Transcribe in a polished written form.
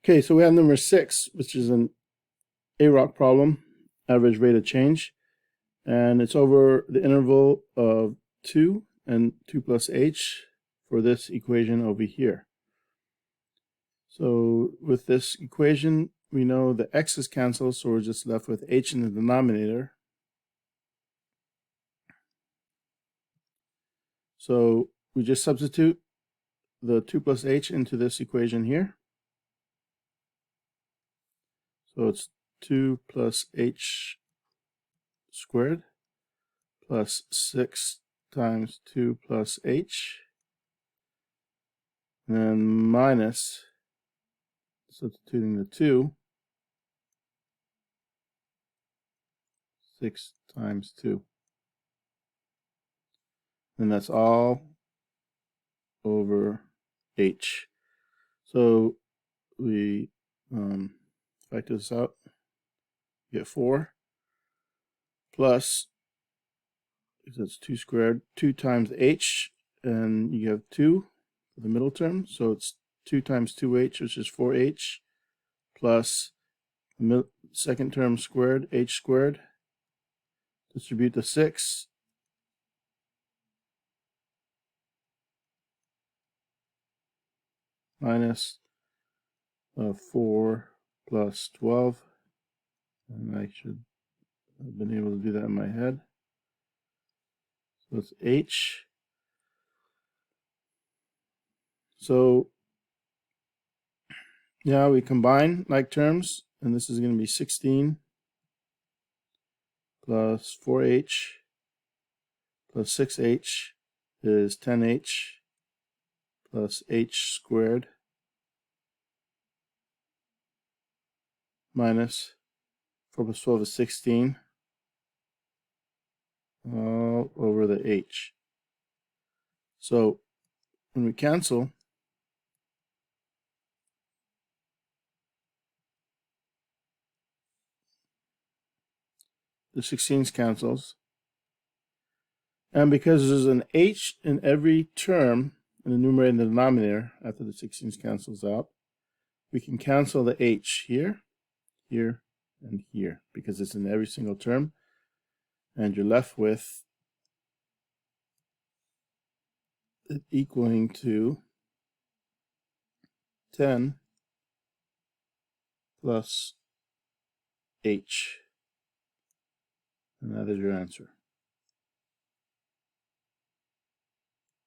Okay, so we have number 6, which is an AROC problem, average rate of change, and it's over the interval of 2 and 2 plus h for this equation over here. So with this equation, we know the x's cancel, so we're just left with h in the denominator. So we just substitute the 2 plus h into this equation here. So it's 2 plus h squared plus 6 times 2 plus h, and then minus, substituting the 2, 6 times 2. And that's all over h. So we factor this out, get 4 plus, that's 2 squared, 2 times h, and you have 2 for the middle term, so it's 2 times 2h, which is 4h, plus the second term squared, h squared, distribute the 6, minus 4 plus 12, and I should have been able to do that in my head. So it's h. So now we combine like terms, and this is going to be 16 plus 4h plus 6h is 10h plus h squared minus 4 plus 12 is 16 all over the h. So when we cancel, the 16s cancels, and because there's an h in every term in the numerator and the denominator after the 16s cancels out, we can cancel the h here, here, and here because it's in every single term, and you're left with it equaling to 10 plus h, and that is your answer.